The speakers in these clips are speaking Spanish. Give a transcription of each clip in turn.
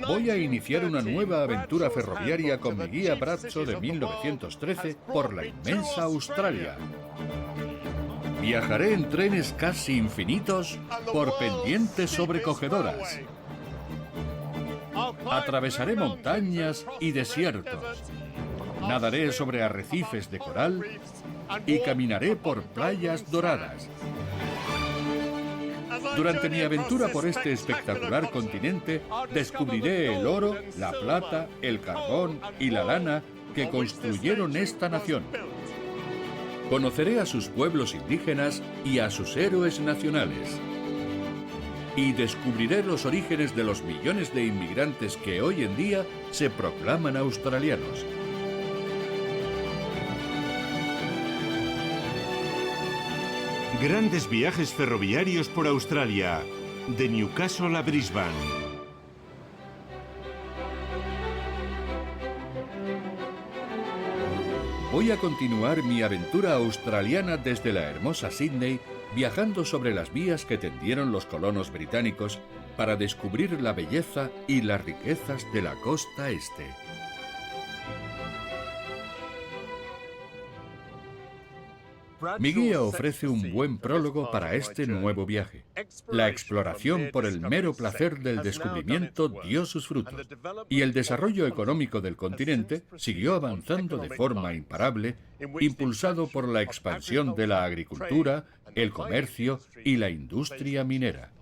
Voy a iniciar una nueva aventura ferroviaria con mi guía Brazzo de 1913 por la inmensa Australia. Viajaré en trenes casi infinitos por pendientes sobrecogedoras. Atravesaré montañas y desiertos. Nadaré sobre arrecifes de coral y caminaré por playas doradas. Durante mi aventura por este espectacular continente, descubriré el oro, la plata, el carbón y la lana que construyeron esta nación. Conoceré a sus pueblos indígenas y a sus héroes nacionales. Y descubriré los orígenes de los millones de inmigrantes que hoy en día se proclaman australianos. Grandes viajes ferroviarios por Australia, de Newcastle a Brisbane. Voy a continuar mi aventura australiana desde la hermosa Sydney, viajando sobre las vías que tendieron los colonos británicos para descubrir la belleza y las riquezas de la costa este. Mi guía ofrece un buen prólogo para este nuevo viaje. La exploración por el mero placer del descubrimiento dio sus frutos, y el desarrollo económico del continente siguió avanzando de forma imparable, impulsado por la expansión de la agricultura, el comercio y la industria minera.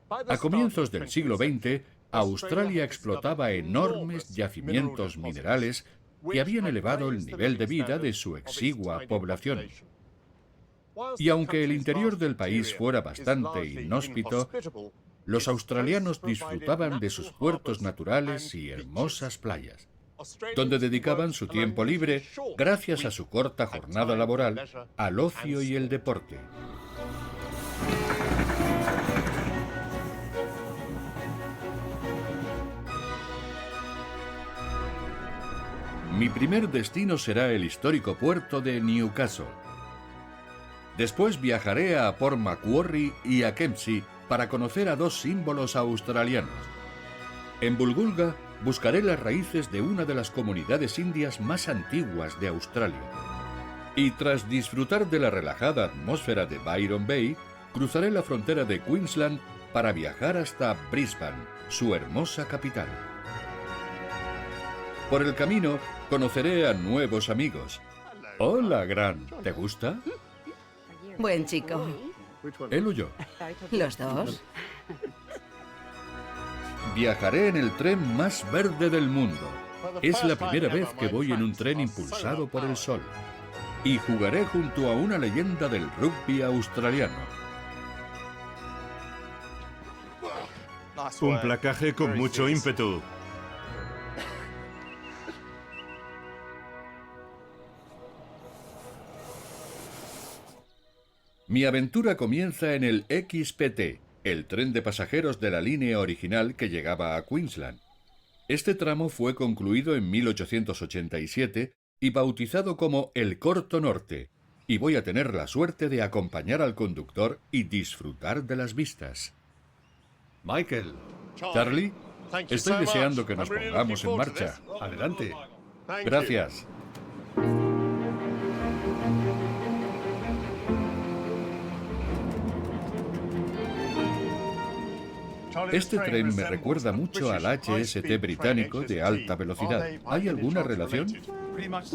A comienzos del siglo XX, Australia explotaba enormes yacimientos minerales que habían elevado el nivel de vida de su exigua población. Y aunque el interior del país fuera bastante inhóspito, los australianos disfrutaban de sus puertos naturales y hermosas playas, donde dedicaban su tiempo libre, gracias a su corta jornada laboral, al ocio y el deporte. Mi primer destino será el histórico puerto de Newcastle. Después viajaré a Port Macquarie y a Kempsey para conocer a dos símbolos australianos. En Bulgulga buscaré las raíces de una de las comunidades indias más antiguas de Australia. Y tras disfrutar de la relajada atmósfera de Byron Bay, cruzaré la frontera de Queensland para viajar hasta Brisbane, su hermosa capital. Por el camino, conoceré a nuevos amigos. Hola, Grant. ¿Te gusta? Buen chico. ¿Él o yo? ¿Los dos? Viajaré en el tren más verde del mundo. Es la primera vez que voy en un tren impulsado por el sol. Y jugaré junto a una leyenda del rugby australiano. Un placaje con mucho ímpetu. Mi aventura comienza en el XPT, el tren de pasajeros de la línea original que llegaba a Queensland. Este tramo fue concluido en 1887 y bautizado como el Corto Norte, y voy a tener la suerte de acompañar al conductor y disfrutar de las vistas. Michael. Charlie, estoy deseando que nos pongamos en marcha. Adelante. Gracias. Este tren me recuerda mucho al HST británico de alta velocidad. ¿Hay alguna relación?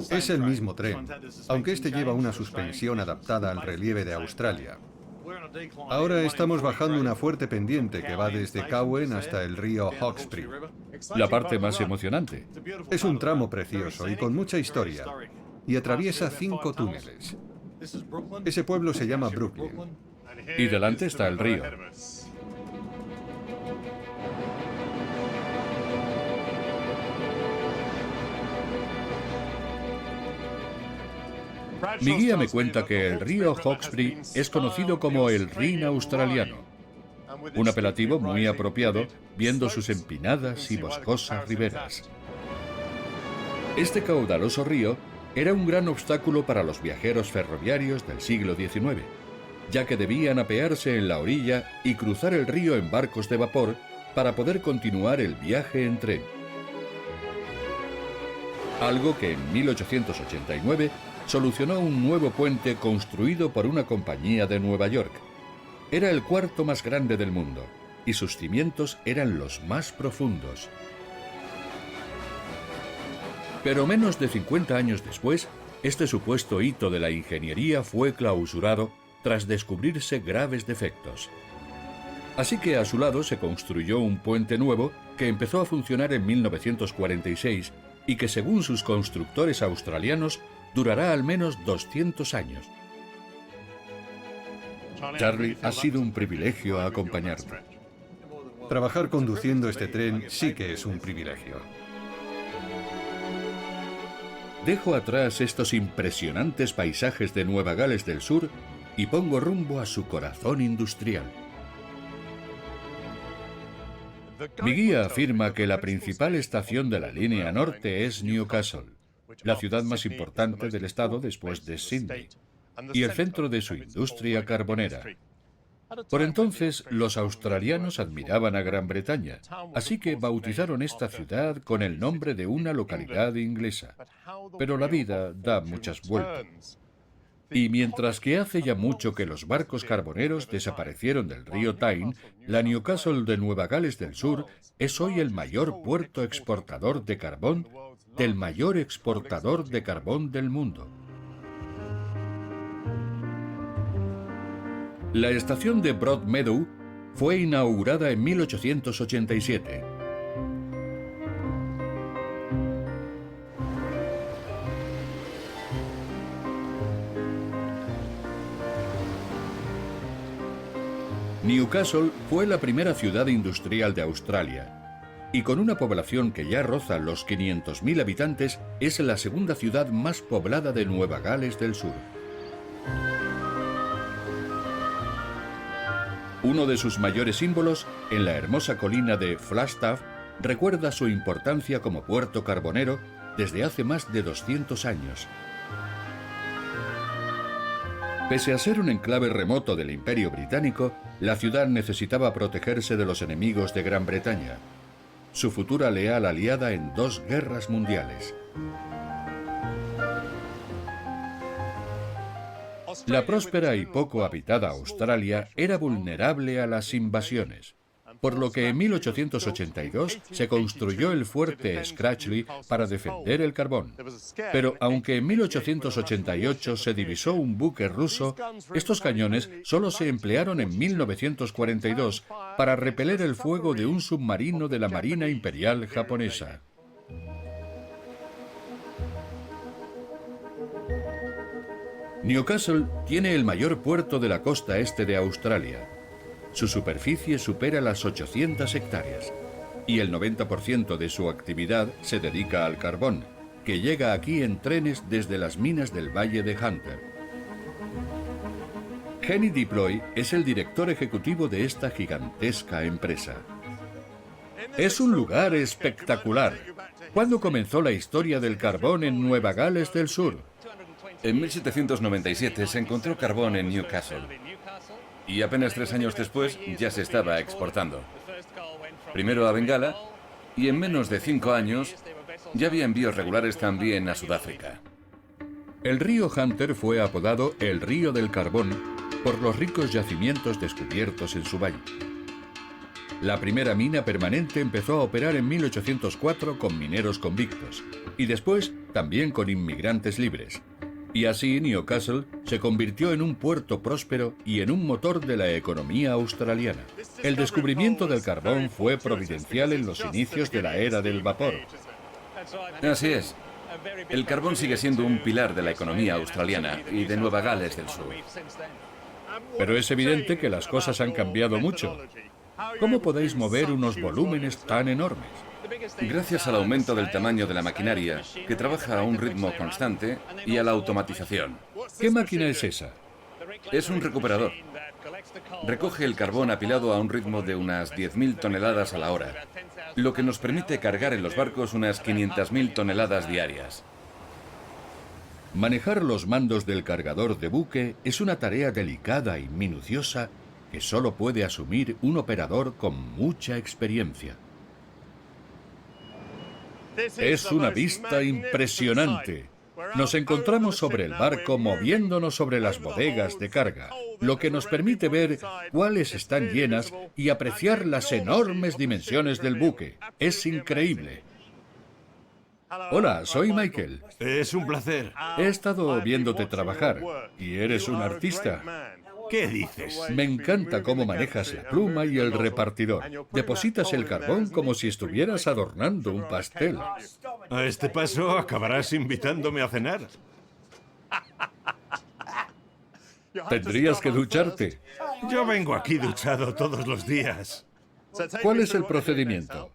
Es el mismo tren, aunque este lleva una suspensión adaptada al relieve de Australia. Ahora estamos bajando una fuerte pendiente que va desde Cowan hasta el río Hawkesbury. La parte más emocionante. Es un tramo precioso y con mucha historia, y atraviesa 5 túneles. Ese pueblo se llama Brooklyn. Y delante está el río. Mi guía me cuenta que el río Hawkesbury es conocido como el Rin australiano, un apelativo muy apropiado viendo sus empinadas y boscosas riberas. Este caudaloso río era un gran obstáculo para los viajeros ferroviarios del siglo XIX, ya que debían apearse en la orilla y cruzar el río en barcos de vapor para poder continuar el viaje en tren. Algo que en 1889 solucionó un nuevo puente construido por una compañía de Nueva York. Era el cuarto más grande del mundo y sus cimientos eran los más profundos. Pero menos de 50 años después, este supuesto hito de la ingeniería fue clausurado tras descubrirse graves defectos. Así que a su lado se construyó un puente nuevo que empezó a funcionar en 1946 y que, según sus constructores australianos, durará al menos 200 años. Charlie, ha sido un privilegio acompañarte. Trabajar conduciendo este tren sí que es un privilegio. Dejo atrás estos impresionantes paisajes de Nueva Gales del Sur y pongo rumbo a su corazón industrial. Mi guía afirma que la principal estación de la línea norte es Newcastle, la ciudad más importante del estado después de Sydney, y el centro de su industria carbonera. Por entonces, los australianos admiraban a Gran Bretaña, así que bautizaron esta ciudad con el nombre de una localidad inglesa. Pero la vida da muchas vueltas. Y mientras que hace ya mucho que los barcos carboneros desaparecieron del río Tyne, la Newcastle de Nueva Gales del Sur es hoy el mayor puerto exportador de carbón del mayor exportador de carbón del mundo. La estación de Broadmeadow fue inaugurada en 1887. Newcastle fue la primera ciudad industrial de Australia y con una población que ya roza los 500.000 habitantes es la segunda ciudad más poblada de Nueva Gales del Sur. Uno de sus mayores símbolos, en la hermosa colina de Flagstaff, recuerda su importancia como puerto carbonero desde hace más de 200 años. Pese a ser un enclave remoto del Imperio Británico, la ciudad necesitaba protegerse de los enemigos de Gran Bretaña, su futura leal aliada en 2 guerras mundiales. La próspera y poco habitada Australia era vulnerable a las invasiones, por lo que en 1882 se construyó el fuerte Scratchley para defender el carbón. Pero aunque en 1888 se divisó un buque ruso, estos cañones solo se emplearon en 1942 para repeler el fuego de un submarino de la Marina Imperial japonesa. Newcastle tiene el mayor puerto de la costa este de Australia. Su superficie supera las 800 hectáreas y el 90% de su actividad se dedica al carbón, que llega aquí en trenes desde las minas del Valle de Hunter. Henry Deploy es el director ejecutivo de esta gigantesca empresa. Es un lugar espectacular. ¿Cuándo comenzó la historia del carbón en Nueva Gales del Sur? En 1797 se encontró carbón en Newcastle y apenas 3 años después ya se estaba exportando. Primero a Bengala y en menos de 5 años ya había envíos regulares también a Sudáfrica. El río Hunter fue apodado el Río del Carbón por los ricos yacimientos descubiertos en su valle. La primera mina permanente empezó a operar en 1804 con mineros convictos y después también con inmigrantes libres. Y así Newcastle se convirtió en un puerto próspero y en un motor de la economía australiana. El descubrimiento del carbón fue providencial en los inicios de la era del vapor. Así es. El carbón sigue siendo un pilar de la economía australiana y de Nueva Gales del Sur. Pero es evidente que las cosas han cambiado mucho. ¿Cómo podéis mover unos volúmenes tan enormes? Gracias al aumento del tamaño de la maquinaria, que trabaja a un ritmo constante, y a la automatización. ¿Qué máquina es esa? Es un recuperador. Recoge el carbón apilado a un ritmo de unas 10.000 toneladas a la hora, lo que nos permite cargar en los barcos unas 500.000 toneladas diarias. Manejar los mandos del cargador de buque es una tarea delicada y minuciosa que solo puede asumir un operador con mucha experiencia. Es una vista impresionante. Nos encontramos sobre el barco moviéndonos sobre las bodegas de carga, lo que nos permite ver cuáles están llenas y apreciar las enormes dimensiones del buque. Es increíble. Hola, soy Michael. Es un placer. He estado viéndote trabajar y eres un artista. ¿Qué dices? Me encanta cómo manejas la pluma y el repartidor. Depositas el carbón como si estuvieras adornando un pastel. A este paso acabarás invitándome a cenar. Tendrías que ducharte. Yo vengo aquí duchado todos los días. ¿Cuál es el procedimiento?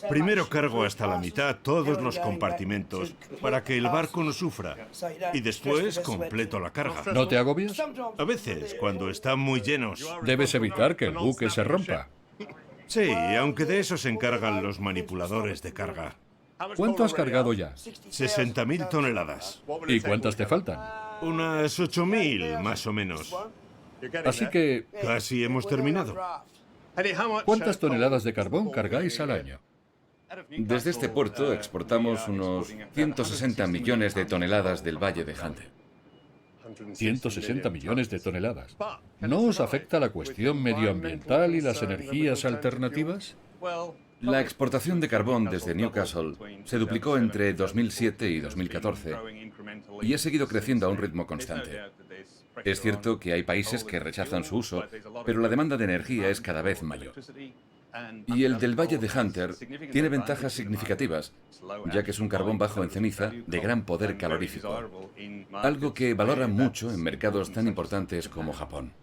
Primero cargo hasta la mitad todos los compartimentos para que el barco no sufra. Y después completo la carga. ¿No te agobias? A veces, cuando están muy llenos. Debes evitar que el buque se rompa. Sí, aunque de eso se encargan los manipuladores de carga. ¿Cuánto has cargado ya? 60.000 toneladas. ¿Y cuántas te faltan? Unas 8.000, más o menos. Así que, Casi hemos terminado. ¿cuántas toneladas de carbón cargáis al año? Desde este puerto exportamos unos 160 millones de toneladas del Valle de Hunter. 160 millones de toneladas. ¿No os afecta la cuestión medioambiental y las energías alternativas? La exportación de carbón desde Newcastle se duplicó entre 2007 y 2014 y ha seguido creciendo a un ritmo constante. Es cierto que hay países que rechazan su uso, pero la demanda de energía es cada vez mayor. Y el del Valle de Hunter tiene ventajas significativas, ya que es un carbón bajo en ceniza de gran poder calorífico, algo que valoran mucho en mercados tan importantes como Japón.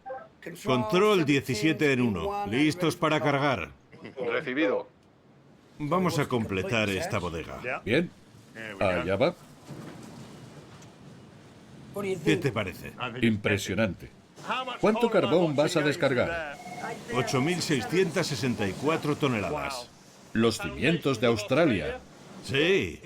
Control 17 en 1. Listos para cargar. Recibido. Vamos a completar esta bodega. Bien, allá va. ¿Qué te parece? Impresionante. ¿Cuánto carbón vas a descargar? 8.664 toneladas. Los cimientos de Australia. Sí.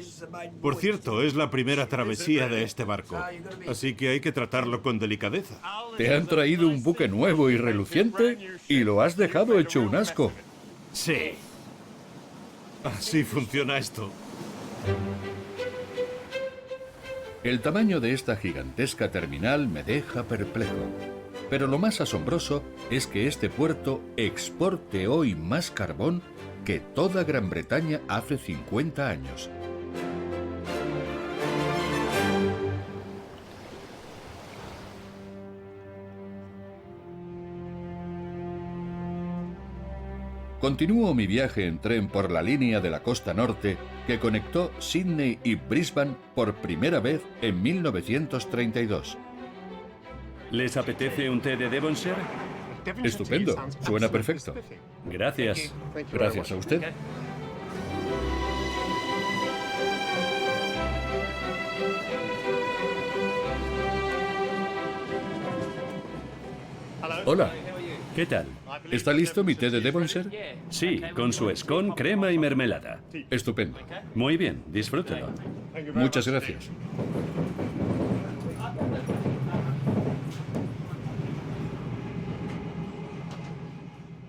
Por cierto, es la primera travesía de este barco, así que hay que tratarlo con delicadeza. Te han traído un buque nuevo y reluciente y lo has dejado hecho un asco. Sí. Así funciona esto. El tamaño de esta gigantesca terminal me deja perplejo. Pero lo más asombroso es que este puerto exporte hoy más carbón que toda Gran Bretaña hace 50 años. Continúo mi viaje en tren por la línea de la costa norte que conectó Sídney y Brisbane por primera vez en 1932. ¿Les apetece un té de Devonshire? Estupendo, suena perfecto. Gracias. Gracias a usted. Hola, ¿Qué tal? ¿está listo mi té de Devonshire? Sí, con su scone, crema y mermelada. Estupendo. Muy bien, disfrútelo. Muchas gracias.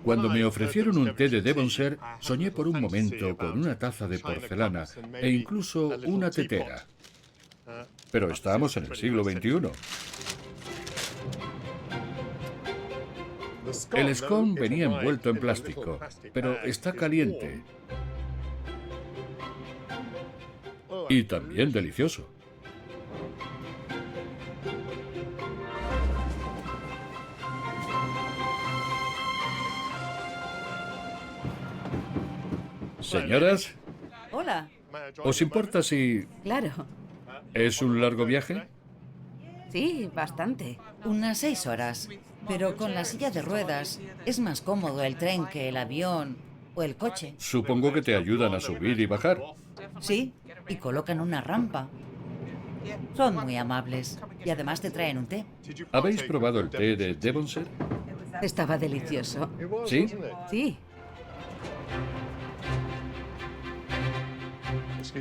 Cuando me ofrecieron un té de Devonshire, soñé por un momento con una taza de porcelana e incluso una tetera. Pero estamos en el siglo XXI. El scone venía envuelto en plástico, pero está caliente. Y también delicioso. Señoras, Hola. ¿os importa si Claro. es un largo viaje? Sí, bastante. Unas 6 horas. Pero con la silla de ruedas es más cómodo el tren que el avión o el coche. Supongo que te ayudan a subir y bajar. Sí, y colocan una rampa. Son muy amables. Y además te traen un té. ¿Habéis probado el té de Devonshire? Estaba delicioso. ¿Sí? Sí.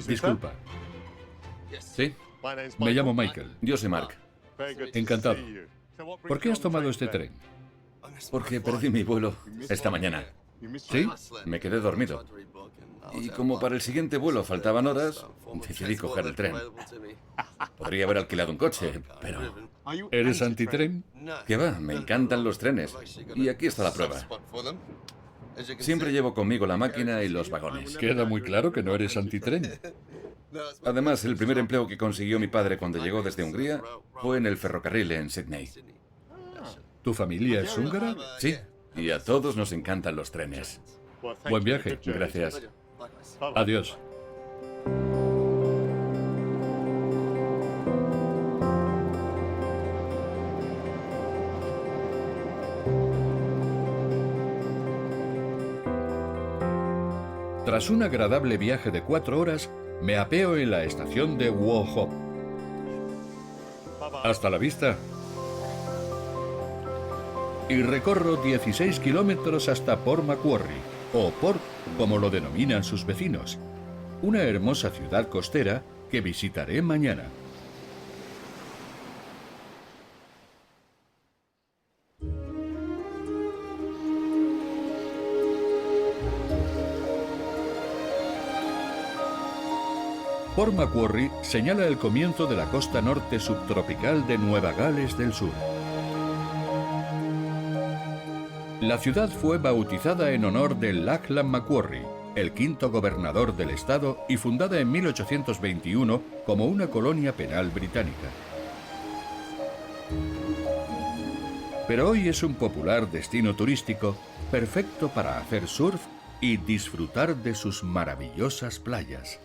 Disculpa. ¿Sí? Me llamo Michael. Yo soy Mark. Encantado. ¿Por qué has tomado este tren? porque perdí mi vuelo esta mañana. ¿Sí? Me quedé dormido. Y como para el siguiente vuelo faltaban horas, decidí coger el tren. Podría haber alquilado un coche, pero... ¿Eres antitren? ¿Qué va? Me encantan los trenes. Y aquí está la prueba. Siempre llevo conmigo la máquina y los vagones. Queda muy claro que no eres antitren. Además, el primer empleo que consiguió mi padre cuando llegó desde Hungría fue en el ferrocarril en Sydney. ¿Tu familia es húngara? Sí, y a todos nos encantan los trenes. Buen viaje. Gracias. Adiós. Tras un agradable viaje de 4 horas, me apeo en la estación de Wohop. Hasta la vista. Y recorro 16 kilómetros hasta Port Macquarie, o Port, como lo denominan sus vecinos, una hermosa ciudad costera que visitaré mañana. Port Macquarie señala el comienzo de la costa norte subtropical de Nueva Gales del Sur. La ciudad fue bautizada en honor de Lachlan Macquarie, el quinto gobernador del estado, y fundada en 1821 como una colonia penal británica. Pero hoy es un popular destino turístico perfecto para hacer surf y disfrutar de sus maravillosas playas.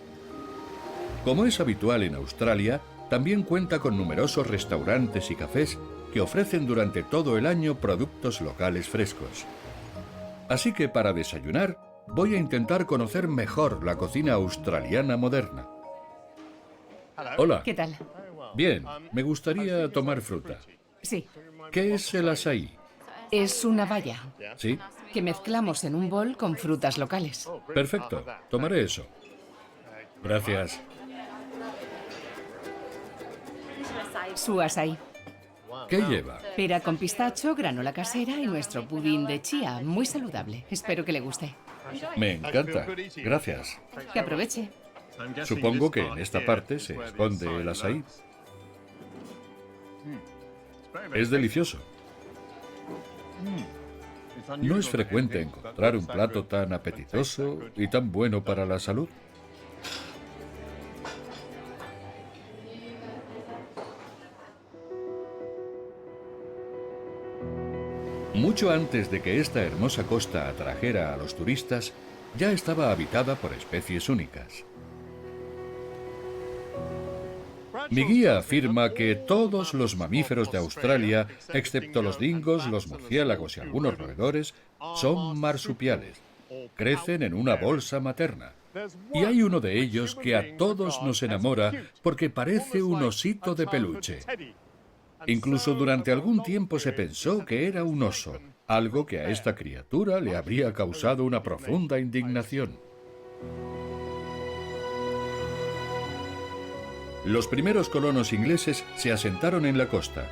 Como es habitual en Australia, también cuenta con numerosos restaurantes y cafés que ofrecen durante todo el año productos locales frescos. Así que para desayunar, voy a intentar conocer mejor la cocina australiana moderna. Hola. ¿Qué tal? Bien, me gustaría tomar fruta. Sí, ¿Qué es el açaí? es una baya ¿Sí? que mezclamos en un bol con frutas locales. Perfecto, tomaré eso. Gracias. Su açaí. ¿Qué lleva? Pera con pistacho, granola casera y nuestro pudín de chía, muy saludable. Espero que le guste. Me encanta. Gracias. Que aproveche. Supongo que en esta parte se esconde el açaí. Es delicioso. No es frecuente encontrar un plato tan apetitoso y tan bueno para la salud. Mucho antes de que esta hermosa costa atrajera a los turistas, ya estaba habitada por especies únicas. Mi guía afirma que todos los mamíferos de Australia, excepto los dingos, los murciélagos y algunos roedores, son marsupiales. Crecen en una bolsa materna. Y hay uno de ellos que a todos nos enamora porque parece un osito de peluche. Incluso durante algún tiempo se pensó que era un oso, algo que a esta criatura le habría causado una profunda indignación. Los primeros colonos ingleses se asentaron en la costa,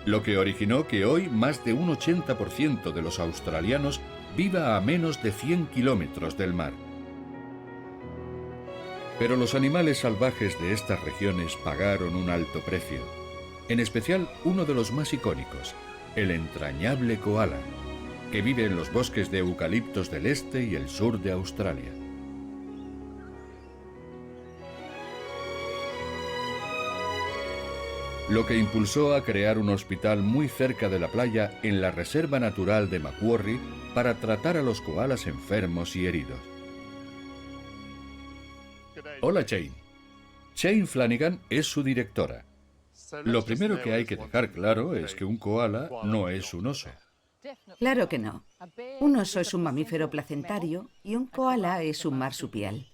lo que originó que hoy más de un 80% de los australianos viva a menos de 100 kilómetros del mar. Pero los animales salvajes de estas regiones pagaron un alto precio. En especial uno de los más icónicos, el entrañable koala, que vive en los bosques de eucaliptos del este y el sur de Australia. Lo que impulsó a crear un hospital muy cerca de la playa en la Reserva Natural de Macquarie para tratar a los koalas enfermos y heridos. Hola, Shane. Shane Flanagan es su directora. Lo primero que hay que dejar claro es que un koala no es un oso. Claro que no. Un oso es un mamífero placentario y un koala es un marsupial.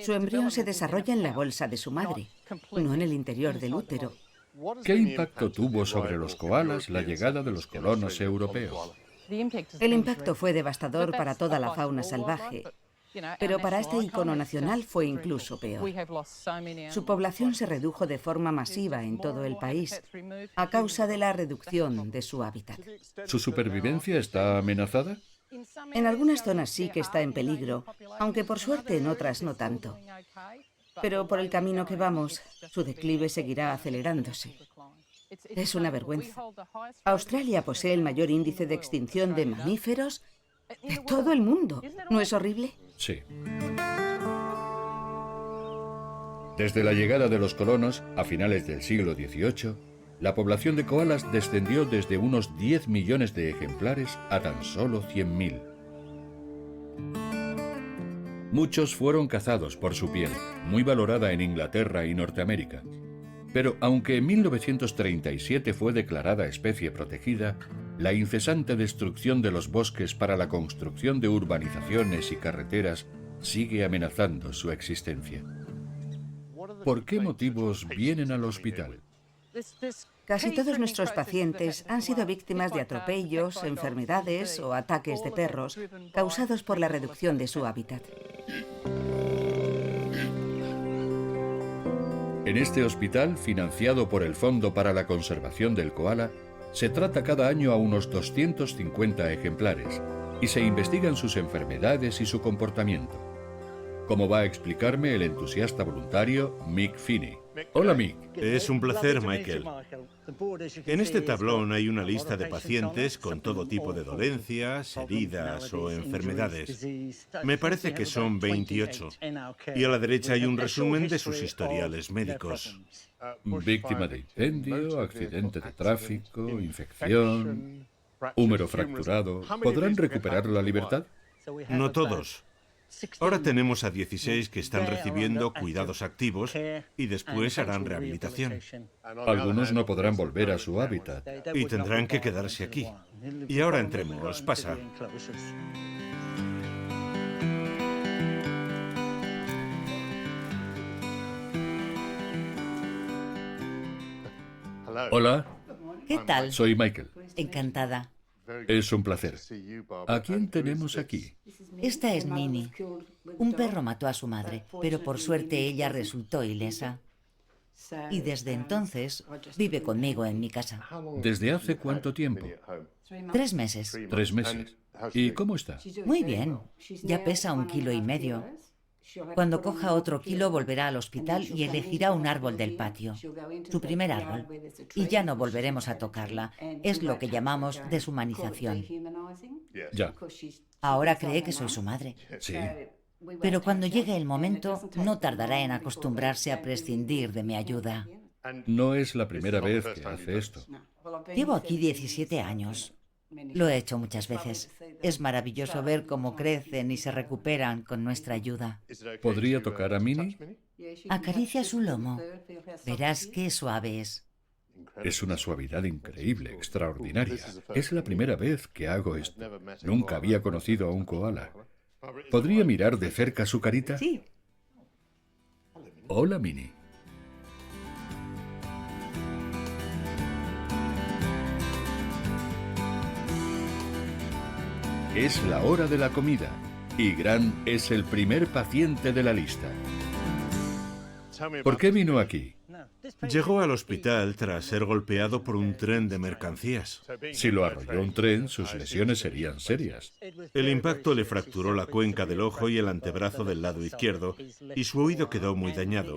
Su embrión se desarrolla en la bolsa de su madre, no en el interior del útero. ¿Qué impacto tuvo sobre los koalas la llegada de los colonos europeos? El impacto fue devastador para toda la fauna salvaje, Pero para este icono nacional fue incluso peor. Su población se redujo de forma masiva en todo el país a causa de la reducción de su hábitat. ¿Su supervivencia está amenazada? En algunas zonas sí que está en peligro, aunque por suerte en otras no tanto. Pero por el camino que vamos, su declive seguirá acelerándose. Es una vergüenza. Australia posee el mayor índice de extinción de mamíferos de todo el mundo. ¿No es horrible? Sí. Desde la llegada de los colonos, a finales del siglo XVIII, la población de koalas descendió desde unos 10 millones de ejemplares a tan solo 100.000. Muchos fueron cazados por su piel, muy valorada en Inglaterra y Norteamérica. Pero aunque en 1937 fue declarada especie protegida, la incesante destrucción de los bosques para la construcción de urbanizaciones y carreteras sigue amenazando su existencia. ¿Por qué motivos vienen al hospital? Casi todos nuestros pacientes han sido víctimas de atropellos, enfermedades o ataques de perros causados por la reducción de su hábitat. En este hospital, financiado por el Fondo para la Conservación del Koala, se trata cada año a unos 250 ejemplares y se investigan sus enfermedades y su comportamiento. Como va a explicarme el entusiasta voluntario Mick Finney. Hola, Mick. Es un placer, Michael. En este tablón hay una lista de pacientes con todo tipo de dolencias, heridas o enfermedades. Me parece que son 28. Y a la derecha hay un resumen de sus historiales médicos. Víctima de incendio, accidente de tráfico, infección, húmero fracturado. ¿Podrán recuperar la libertad? No todos. Ahora tenemos a 16 que están recibiendo cuidados activos y después harán rehabilitación. Algunos no podrán volver a su hábitat. Y tendrán que quedarse aquí. Y ahora entremos, pasa. Hola, ¿Qué tal? soy Michael. Encantada. Es un placer. ¿A quién tenemos aquí? Esta es Minnie. Un perro mató a su madre, pero por suerte ella resultó ilesa. Y desde entonces vive conmigo en mi casa. ¿Desde hace cuánto tiempo? 3 meses. 3 meses. ¿Y cómo está? Muy bien. Ya pesa 1,5 kilos. Cuando coja otro kilo volverá al hospital y elegirá un árbol del patio, su primer árbol, y ya no volveremos a tocarla. Es lo que llamamos deshumanización. Ya. Ahora cree que soy su madre. Sí. Pero cuando llegue el momento, no tardará en acostumbrarse a prescindir de mi ayuda. No es la primera vez que hace esto. Llevo aquí 17 años. Lo he hecho muchas veces. Es maravilloso ver cómo crecen y se recuperan con nuestra ayuda. ¿Podría tocar a Minnie? Acaricia su lomo. Verás qué suave es. Es una suavidad increíble, extraordinaria. Es la primera vez que hago esto. Nunca había conocido a un koala. ¿Podría mirar de cerca su carita? Sí. Hola, Minnie. Es la hora de la comida y Grant es el primer paciente de la lista. ¿Por qué vino aquí? Llegó al hospital tras ser golpeado por un tren de mercancías. Si lo arrolló un tren, sus lesiones serían serias. El impacto le fracturó la cuenca del ojo y el antebrazo del lado izquierdo, y su oído quedó muy dañado,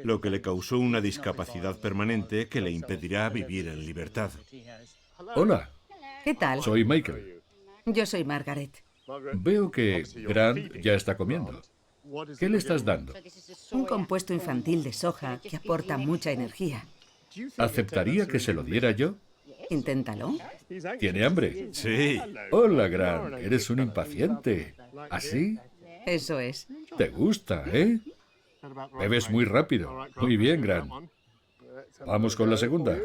lo que le causó una discapacidad permanente que le impedirá vivir en libertad. Hola, ¿Qué tal? soy Michael. Yo soy Margaret. Veo que Grant ya está comiendo. ¿Qué le estás dando? Un compuesto infantil de soja que aporta mucha energía. ¿Aceptaría que se lo diera yo? Inténtalo. ¿Tiene hambre? Sí. Hola, Grant. Eres un impaciente. ¿Así? Eso es. Te gusta, ¿eh? Bebes muy rápido. Muy bien, Grant. Vamos con la segunda.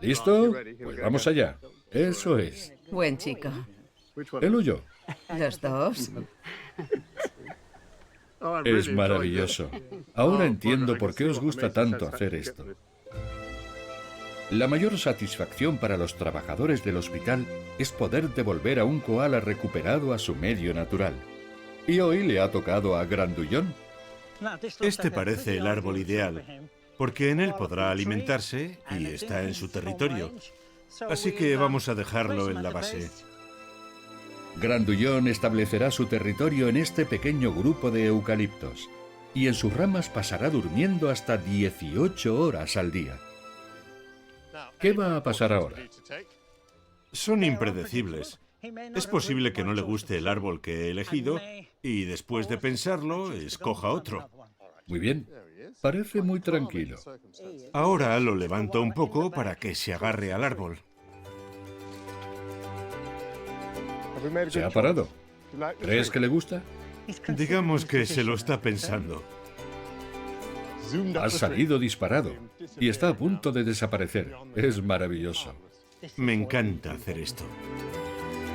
¿Listo? Pues vamos allá. Eso es. Buen chico. ¿Él o yo? Los dos. Es maravilloso. Ahora entiendo por qué os gusta tanto hacer esto. La mayor satisfacción para los trabajadores del hospital es poder devolver a un koala recuperado a su medio natural. Y hoy le ha tocado a Grandullón. Este parece el árbol ideal, porque en él podrá alimentarse y está en su territorio. Así que vamos a dejarlo en la base. Grandullón establecerá su territorio en este pequeño grupo de eucaliptos y en sus ramas pasará durmiendo hasta 18 horas al día. ¿Qué va a pasar ahora? Son impredecibles. Es posible que no le guste el árbol que he elegido y después de pensarlo, escoja otro. Muy bien, parece muy tranquilo. Ahora lo levanto un poco para que se agarre al árbol. ¿Se ha parado? ¿Crees que le gusta? Digamos que se lo está pensando. Ha salido disparado y está a punto de desaparecer. Es maravilloso. Me encanta hacer esto.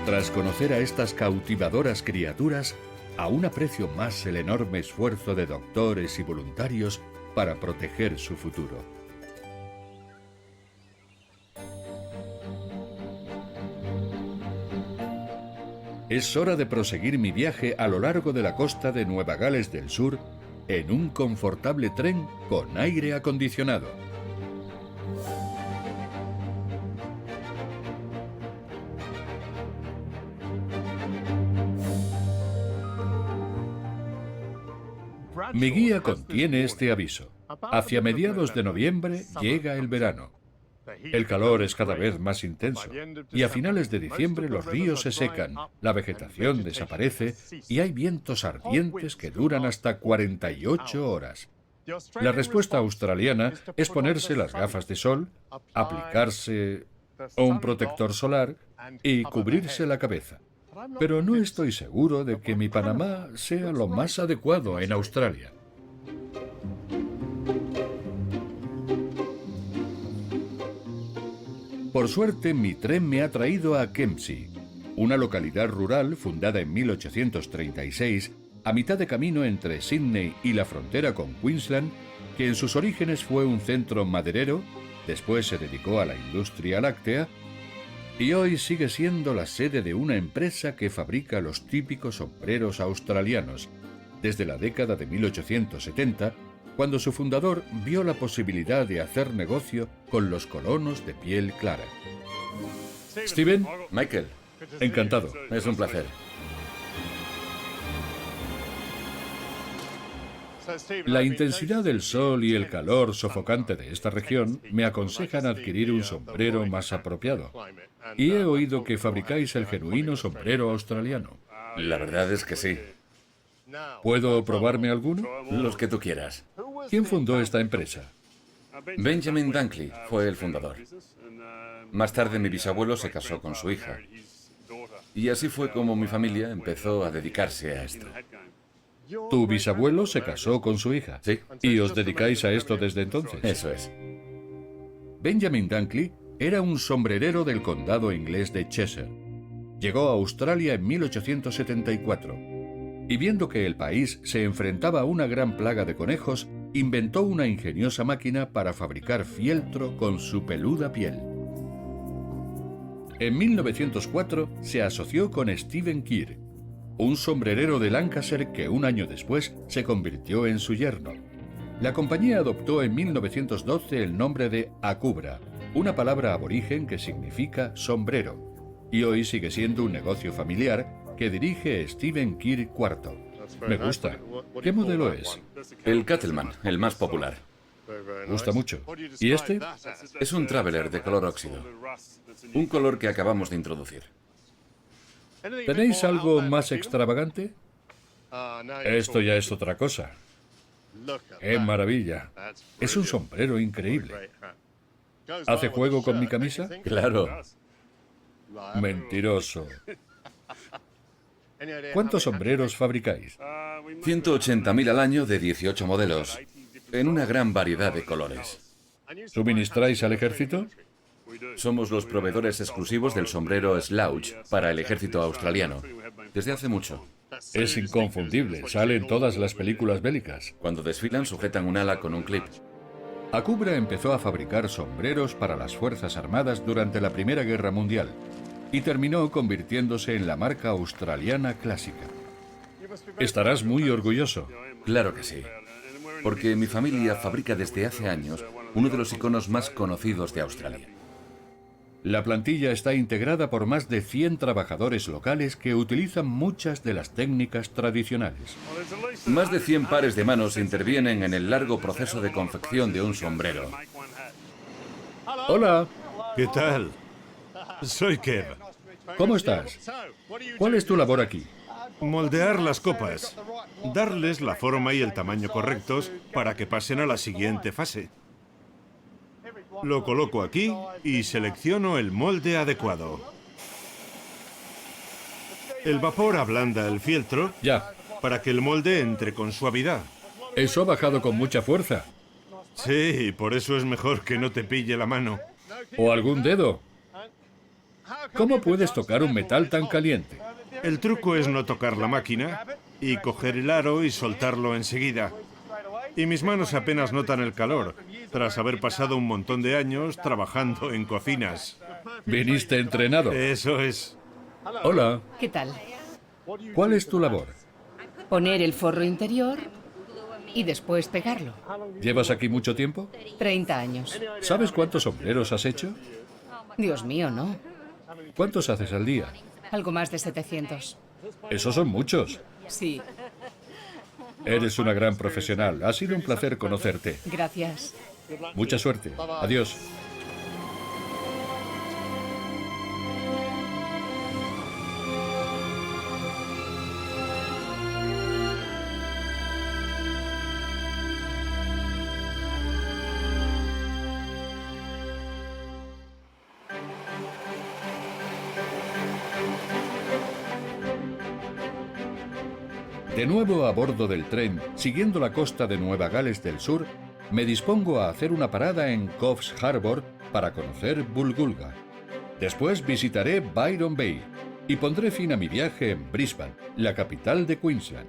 Tras conocer a estas cautivadoras criaturas, aún aprecio más el enorme esfuerzo de doctores y voluntarios para proteger su futuro. Es hora de proseguir mi viaje a lo largo de la costa de Nueva Gales del Sur en un confortable tren con aire acondicionado. Mi guía contiene este aviso. Hacia mediados de noviembre llega el verano. El calor es cada vez más intenso y a finales de diciembre los ríos se secan, la vegetación desaparece y hay vientos ardientes que duran hasta 48 horas. La respuesta australiana es ponerse las gafas de sol, aplicarse un protector solar y cubrirse la cabeza. Pero no estoy seguro de que mi Panamá sea lo más adecuado en Australia. Por suerte, mi tren me ha traído a Kempsey, una localidad rural fundada en 1836, a mitad de camino entre Sydney y la frontera con Queensland, que en sus orígenes fue un centro maderero, después se dedicó a la industria láctea, y hoy sigue siendo la sede de una empresa que fabrica los típicos sombreros australianos, desde la década de 1870, cuando su fundador vio la posibilidad de hacer negocio con los colonos de piel clara. Steven, Michael, encantado. es un placer. La intensidad del sol y el calor sofocante de esta región me aconsejan adquirir un sombrero más apropiado. Y he oído que fabricáis el genuino sombrero australiano. La verdad es que sí. ¿Puedo probarme alguno? Los que tú quieras. ¿Quién fundó esta empresa? Benjamin Dunkley fue el fundador. Más tarde mi bisabuelo se casó con su hija. Y así fue como mi familia empezó a dedicarse a esto. ¿Tu bisabuelo se casó con su hija? Sí. ¿Y os dedicáis a esto desde entonces? Eso es. Benjamin Dunkley era un sombrerero del condado inglés de Cheshire. Llegó a Australia en 1874 y viendo que el país se enfrentaba a una gran plaga de conejos, inventó una ingeniosa máquina para fabricar fieltro con su peluda piel. En 1904 se asoció con Stephen Keir, un sombrerero de Lancashire que un año después se convirtió en su yerno. La compañía adoptó en 1912 el nombre de Akubra, una palabra aborigen que significa sombrero, y hoy sigue siendo un negocio familiar que dirige Stephen Keir IV. Me gusta. ¿Qué modelo es? El Cattleman, el más popular. Gusta mucho. ¿Y este? Es un Traveler de color óxido. Un color que acabamos de introducir. ¿Tenéis algo más extravagante? Esto ya es otra cosa. ¡Qué maravilla! Es un sombrero increíble. ¿Hace juego con mi camisa? Claro. Mentiroso. ¿Cuántos sombreros fabricáis? 180.000 al año de 18 modelos, en una gran variedad de colores. ¿Suministráis al ejército? Somos los proveedores exclusivos del sombrero slouch para el ejército australiano, desde hace mucho. Es inconfundible, sale en todas las películas bélicas. Cuando desfilan sujetan un ala con un clip. Akubra empezó a fabricar sombreros para las Fuerzas Armadas durante la Primera Guerra Mundial y terminó convirtiéndose en la marca australiana clásica. Estarás muy orgulloso. Claro que sí. Porque mi familia fabrica desde hace años uno de los iconos más conocidos de Australia. La plantilla está integrada por más de 100 trabajadores locales que utilizan muchas de las técnicas tradicionales. Más de 100 pares de manos intervienen en el largo proceso de confección de un sombrero. Hola, ¿Qué tal? Soy Kev. ¿cómo estás? ¿Cuál es tu labor aquí? Moldear las copas. Darles la forma y el tamaño correctos para que pasen a la siguiente fase. Lo coloco aquí y selecciono el molde adecuado. El vapor ablanda el fieltro Ya, para que el molde entre con suavidad. eso ha bajado con mucha fuerza. Sí, por eso es mejor que no te pille la mano. ¿O algún dedo? ¿Cómo puedes tocar un metal tan caliente? El truco es no tocar la máquina y coger el aro y soltarlo enseguida. Y mis manos apenas notan el calor, tras haber pasado un montón de años trabajando en cocinas. Viniste entrenado. Eso es. Hola, ¿Qué tal? ¿cuál es tu labor? Poner el forro interior y después pegarlo. ¿Llevas aquí mucho tiempo? 30 años. ¿Sabes cuántos sombreros has hecho? Dios mío, no. ¿Cuántos haces al día? Algo más de 700. Esos son muchos. Sí, Eres una gran profesional. Ha sido un placer conocerte. gracias. Mucha suerte. Adiós. De nuevo a bordo del tren, siguiendo la costa de Nueva Gales del Sur, me dispongo a hacer una parada en Coffs Harbour para conocer Bulgulga. Después visitaré Byron Bay y pondré fin a mi viaje en Brisbane, la capital de Queensland.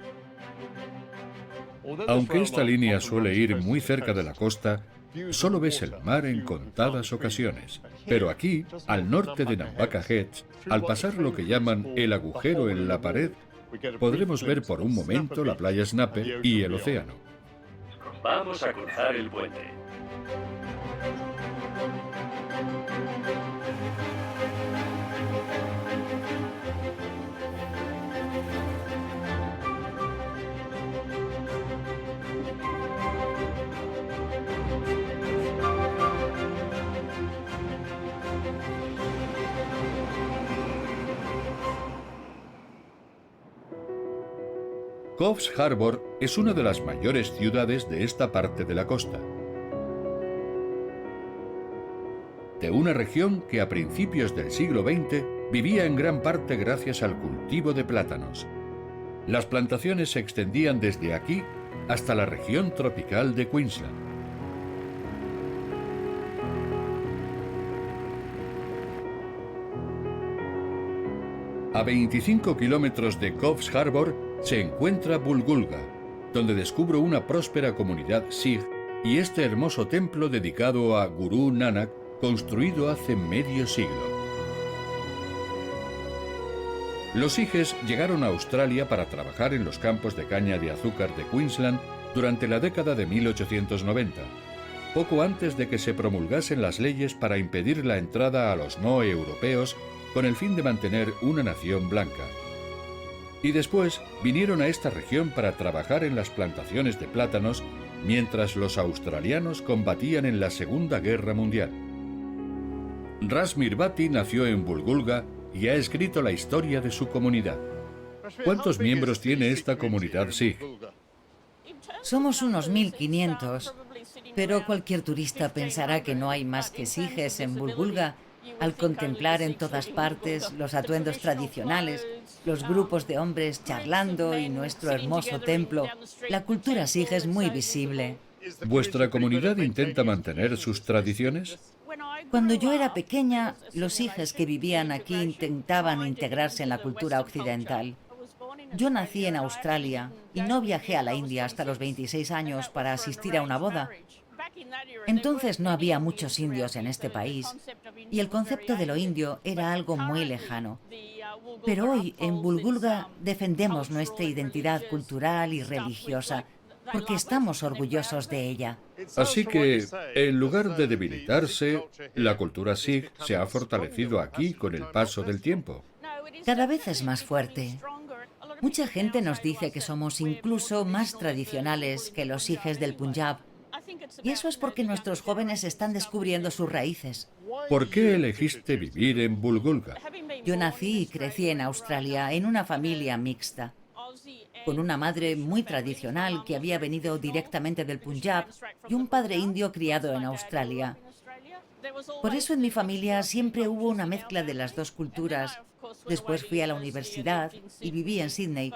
Aunque esta línea suele ir muy cerca de la costa, solo ves el mar en contadas ocasiones. Pero aquí, al norte de Nambucca Heads, al pasar lo que llaman el agujero en la pared, podremos ver por un momento la playa Snapper y el océano. Vamos a cruzar el puente. Coffs Harbour es una de las mayores ciudades de esta parte de la costa. De una región que a principios del siglo XX vivía en gran parte gracias al cultivo de plátanos. Las plantaciones se extendían desde aquí hasta la región tropical de Queensland. A 25 kilómetros de Coffs Harbour se encuentra Bulgulga, donde descubro una próspera comunidad Sikh y este hermoso templo dedicado a Gurú Nanak, construido hace medio siglo. Los Sijes llegaron a Australia para trabajar en los campos de caña de azúcar de Queensland durante la década de 1890, poco antes de que se promulgasen las leyes para impedir la entrada a los no europeos con el fin de mantener una nación blanca. Y después vinieron a esta región para trabajar en las plantaciones de plátanos mientras los australianos combatían en la Segunda Guerra Mundial. Ras Mirbati nació en Bulgulga y ha escrito la historia de su comunidad. ¿Cuántos miembros tiene esta comunidad Sikh? Somos unos 1500, pero cualquier turista pensará que no hay más que sijes en Bulgulga al contemplar en todas partes los atuendos tradicionales, los grupos de hombres charlando y nuestro hermoso templo. La cultura Sikh es muy visible. ¿Vuestra comunidad intenta mantener sus tradiciones? Cuando yo era pequeña, los sijes que vivían aquí intentaban integrarse en la cultura occidental. Yo nací en Australia y no viajé a la India hasta los 26 años para asistir a una boda. Entonces no había muchos indios en este país y el concepto de lo indio era algo muy lejano. Pero hoy en Bulgulga defendemos nuestra identidad cultural y religiosa porque estamos orgullosos de ella. Así que, en lugar de debilitarse, la cultura sikh se ha fortalecido aquí con el paso del tiempo. Cada vez es más fuerte. Mucha gente nos dice que somos incluso más tradicionales que los sijes del Punjab. Y eso es porque nuestros jóvenes están descubriendo sus raíces. ¿Por qué elegiste vivir en Bulgulga? Yo nací y crecí en Australia, en una familia mixta, con una madre muy tradicional que había venido directamente del Punjab y un padre indio criado en Australia. Por eso en mi familia siempre hubo una mezcla de las dos culturas. Después fui a la universidad y viví en Sydney,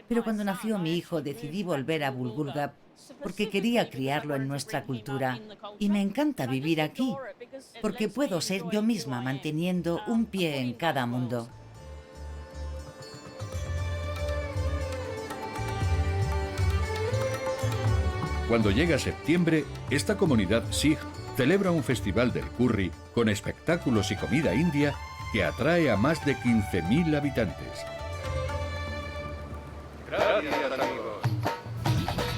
pero cuando nació mi hijo decidí volver a Bulgulga porque quería criarlo en nuestra cultura. Y me encanta vivir aquí, porque puedo ser yo misma manteniendo un pie en cada mundo. Cuando llega septiembre, esta comunidad sikh celebra un festival del curry con espectáculos y comida india que atrae a más de 15.000 habitantes. Gracias, amigos.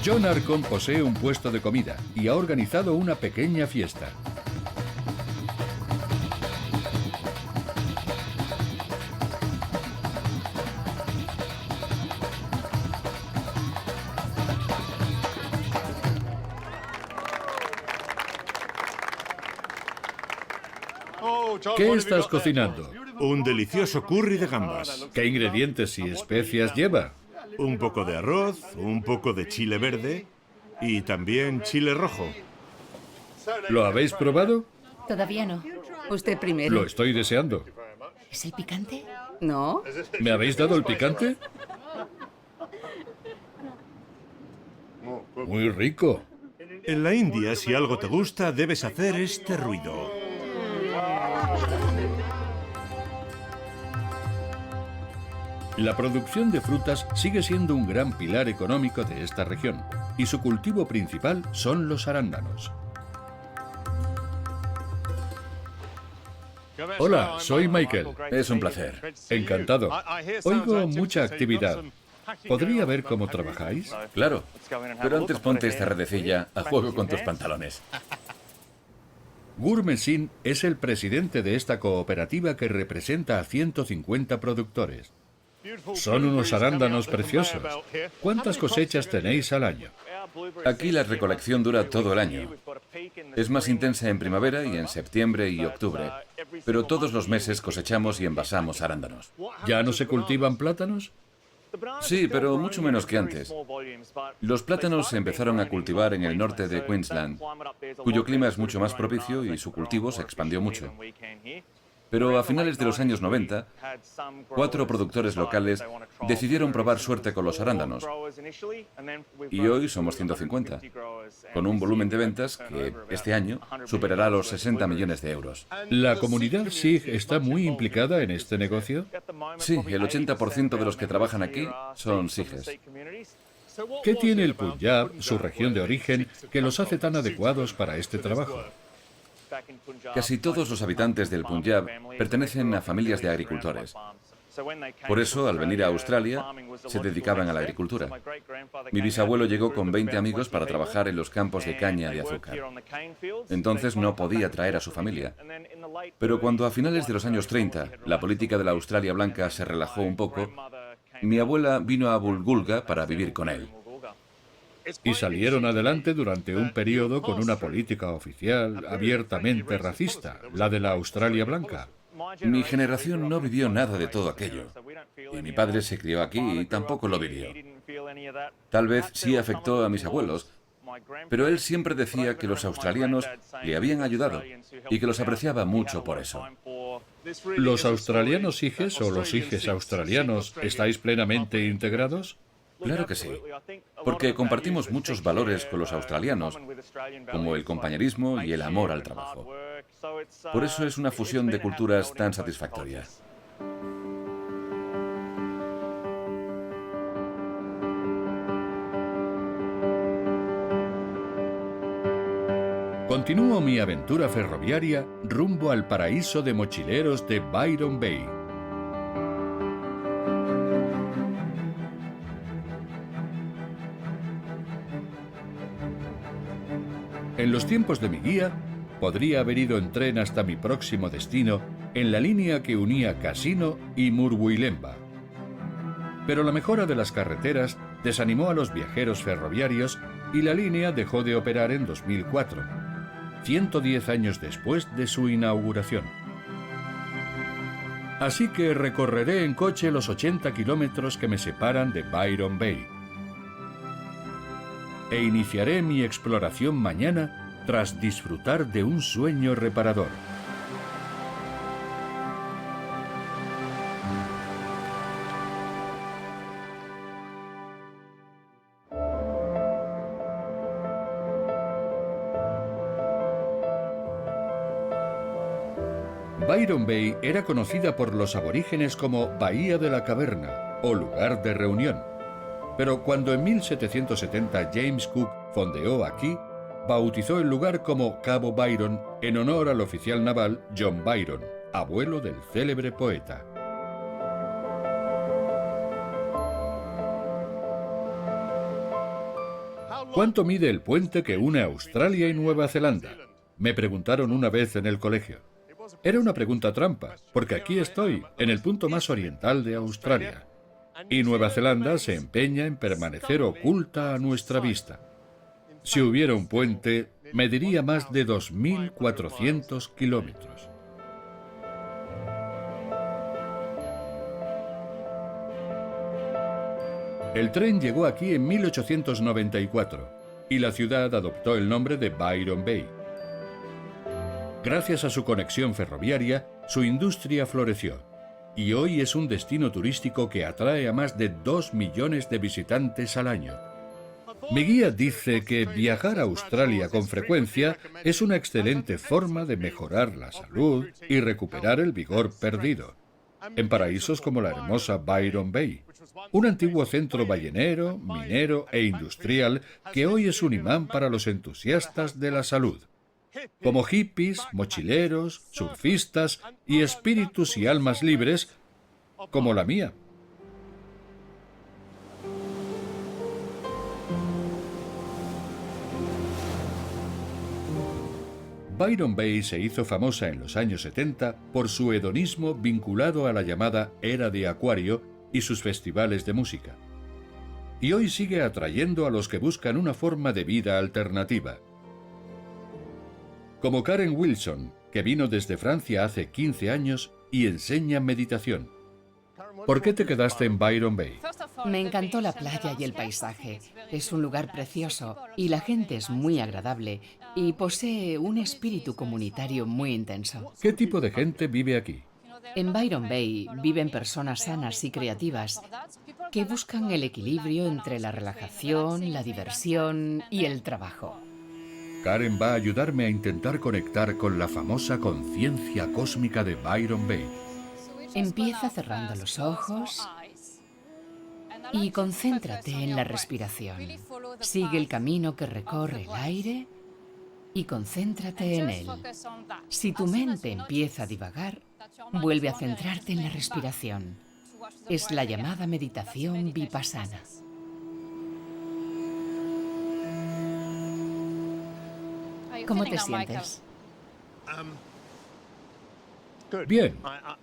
John Arcon posee un puesto de comida y ha organizado una pequeña fiesta. ¿Qué estás cocinando? Un delicioso curry de gambas. ¿Qué ingredientes y especias lleva? Un poco de arroz, un poco de chile verde y también chile rojo. ¿Lo habéis probado? Todavía no. Usted primero. Lo estoy deseando. ¿Es el picante? ¿No? ¿Me habéis dado el picante? Muy rico. En la India, si algo te gusta, debes hacer este ruido. La producción de frutas sigue siendo un gran pilar económico de esta región y su cultivo principal son los arándanos. Hola, soy Michael. Es un placer. Encantado. Oigo mucha actividad. ¿Podría ver cómo trabajáis? Claro. Pero antes ponte esta redecilla a juego con tus pantalones. Gurmeet Singh es el presidente de esta cooperativa que representa a 150 productores. Son unos arándanos preciosos. ¿Cuántas cosechas tenéis al año? Aquí la recolección dura todo el año. Es más intensa en primavera y en septiembre y octubre, pero todos los meses cosechamos y envasamos arándanos. ¿Ya no se cultivan plátanos? Sí, pero mucho menos que antes. Los plátanos se empezaron a cultivar en el norte de Queensland, cuyo clima es mucho más propicio y su cultivo se expandió mucho. Pero a finales de los años 90, 4 productores locales decidieron probar suerte con los arándanos. Y hoy somos 150, con un volumen de ventas que este año superará los 60 millones de euros. ¿La comunidad sikh está muy implicada en este negocio? Sí, el 80% de los que trabajan aquí son sijes. ¿Qué tiene el Punjab, su región de origen, que los hace tan adecuados para este trabajo? Casi todos los habitantes del Punjab pertenecen a familias de agricultores. Por eso, al venir a Australia, se dedicaban a la agricultura. Mi bisabuelo llegó con 20 amigos para trabajar en los campos de caña de azúcar. Entonces no podía traer a su familia. Pero cuando a finales de los años 30 la política de la Australia blanca se relajó un poco, mi abuela vino a Bulgulga para vivir con él. Y salieron adelante durante un periodo con una política oficial abiertamente racista, la de la Australia blanca. Mi generación no vivió nada de todo aquello. Y mi padre se crió aquí y tampoco lo vivió. Tal vez sí afectó a mis abuelos, pero él siempre decía que los australianos le habían ayudado y que los apreciaba mucho por eso. ¿Los australianos sijes o los sijes australianos estáis plenamente integrados? Claro que sí, porque compartimos muchos valores con los australianos, como el compañerismo y el amor al trabajo. Por eso es una fusión de culturas tan satisfactoria. Continúo mi aventura ferroviaria rumbo al paraíso de mochileros de Byron Bay. En los tiempos de mi guía, podría haber ido en tren hasta mi próximo destino en la línea que unía Cassino y Murwilembah. Pero la mejora de las carreteras desanimó a los viajeros ferroviarios y la línea dejó de operar en 2004, 110 años después de su inauguración. Así que recorreré en coche los 80 kilómetros que me separan de Byron Bay. E iniciaré mi exploración mañana tras disfrutar de un sueño reparador. Byron Bay era conocida por los aborígenes como Bahía de la Caverna o lugar de reunión. Pero cuando en 1770 James Cook fondeó aquí, bautizó el lugar como Cabo Byron en honor al oficial naval John Byron, abuelo del célebre poeta. ¿Cuánto mide el puente que une Australia y Nueva Zelanda?, me preguntaron una vez en el colegio. Era una pregunta trampa, porque aquí estoy, en el punto más oriental de Australia, y Nueva Zelanda se empeña en permanecer oculta a nuestra vista. Si hubiera un puente, mediría más de 2.400 kilómetros. El tren llegó aquí en 1894, y la ciudad adoptó el nombre de Byron Bay. Gracias a su conexión ferroviaria, su industria floreció, y hoy es un destino turístico que atrae a más de 2 millones de visitantes al año. Mi guía dice que viajar a Australia con frecuencia es una excelente forma de mejorar la salud y recuperar el vigor perdido. En paraísos como la hermosa Byron Bay, un antiguo centro ballenero, minero e industrial que hoy es un imán para los entusiastas de la salud, como hippies, mochileros, surfistas y espíritus y almas libres como la mía. Byron Bay se hizo famosa en los años 70 por su hedonismo vinculado a la llamada Era de Acuario y sus festivales de música. Y hoy sigue atrayendo a los que buscan una forma de vida alternativa. Como Karen Wilson, que vino desde Francia hace 15 años y enseña meditación. ¿Por qué te quedaste en Byron Bay? Me encantó la playa y el paisaje. Es un lugar precioso y la gente es muy agradable y posee un espíritu comunitario muy intenso. ¿Qué tipo de gente vive aquí? En Byron Bay viven personas sanas y creativas que buscan el equilibrio entre la relajación, la diversión y el trabajo. Karen va a ayudarme a intentar conectar con la famosa conciencia cósmica de Byron Bay. Empieza cerrando los ojos y concéntrate en la respiración. Sigue el camino que recorre el aire y concéntrate en él. Si tu mente empieza a divagar, vuelve a centrarte en la respiración. Es la llamada meditación vipassana. ¿Cómo te sientes? Bien,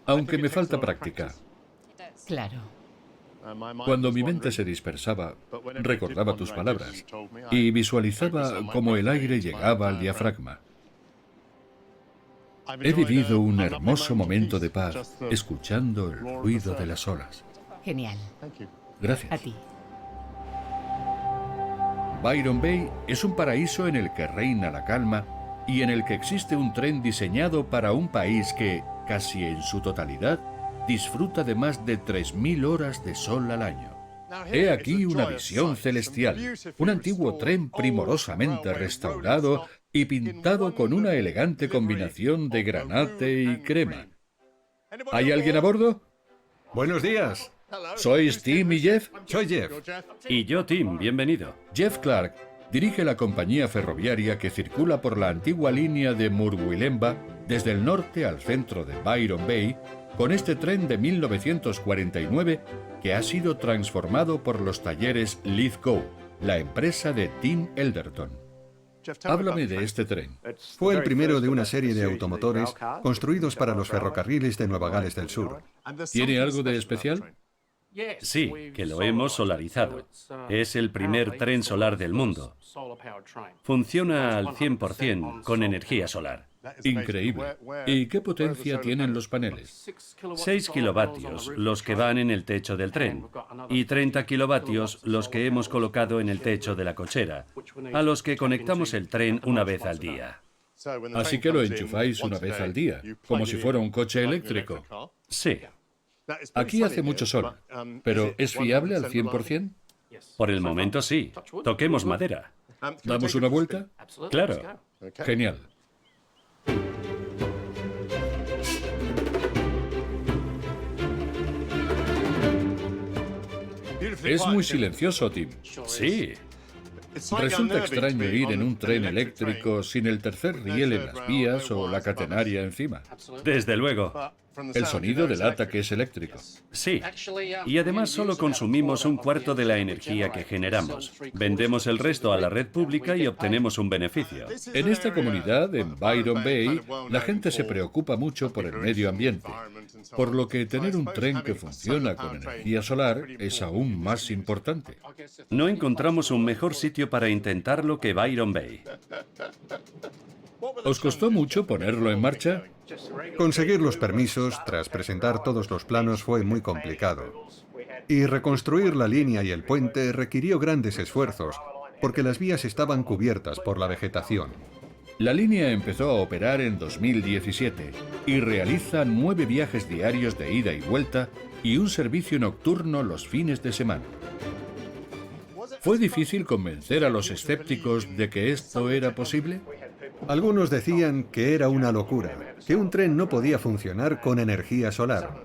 aunque me falta práctica. Claro. Cuando mi mente se dispersaba, recordaba tus palabras y visualizaba cómo el aire llegaba al diafragma. He vivido un hermoso momento de paz escuchando el ruido de las olas. Genial. Gracias. A ti. Byron Bay es un paraíso en el que reina la calma y en el que existe un tren diseñado para un país que, casi en su totalidad, disfruta de más de 3.000 horas de sol al año. He aquí una visión celestial, un antiguo tren primorosamente restaurado y pintado con una elegante combinación de granate y crema. ¿Hay alguien a bordo? Buenos días. ¿Sois Tim y Jeff? Soy Jeff. Y yo, Tim, bienvenido. Jeff Clark dirige la compañía ferroviaria que circula por la antigua línea de Murwilembah desde el norte al centro de Byron Bay con este tren de 1949 que ha sido transformado por los talleres Lithgow, la empresa de Tim Elderton. Háblame de este tren. Fue el primero de una serie de automotores construidos para los ferrocarriles de Nueva Gales del Sur. ¿Tiene algo de especial? Sí, que lo hemos solarizado. Es el primer tren solar del mundo. Funciona al 100% con energía solar. Increíble. ¿Y qué potencia tienen los paneles? 6 kilovatios, los que van en el techo del tren, y 30 kilovatios, los que hemos colocado en el techo de la cochera, a los que conectamos el tren una vez al día. Así que lo enchufáis una vez al día, como si fuera un coche eléctrico. Sí, Aquí hace mucho sol, pero ¿es fiable al 100%? por el momento sí. Toquemos madera. ¿Damos una vuelta? Claro. Genial. Es muy silencioso, Tim. Sí. Resulta extraño ir en un tren eléctrico sin el tercer riel en las vías o la catenaria encima. Desde luego. El sonido delata que es eléctrico. Sí. Y además solo consumimos un cuarto de la energía que generamos. Vendemos el resto a la red pública y obtenemos un beneficio. En esta comunidad, en Byron Bay, la gente se preocupa mucho por el medio ambiente, por lo que tener un tren que funciona con energía solar es aún más importante. No encontramos un mejor sitio para intentarlo que Byron Bay. ¿Os costó mucho ponerlo en marcha? Conseguir los permisos tras presentar todos los planos fue muy complicado. Y reconstruir la línea y el puente requirió grandes esfuerzos, porque las vías estaban cubiertas por la vegetación. La línea empezó a operar en 2017 y realiza 9 viajes diarios de ida y vuelta y un servicio nocturno los fines de semana. ¿Fue difícil convencer a los escépticos de que esto era posible? Algunos decían que era una locura, que un tren no podía funcionar con energía solar.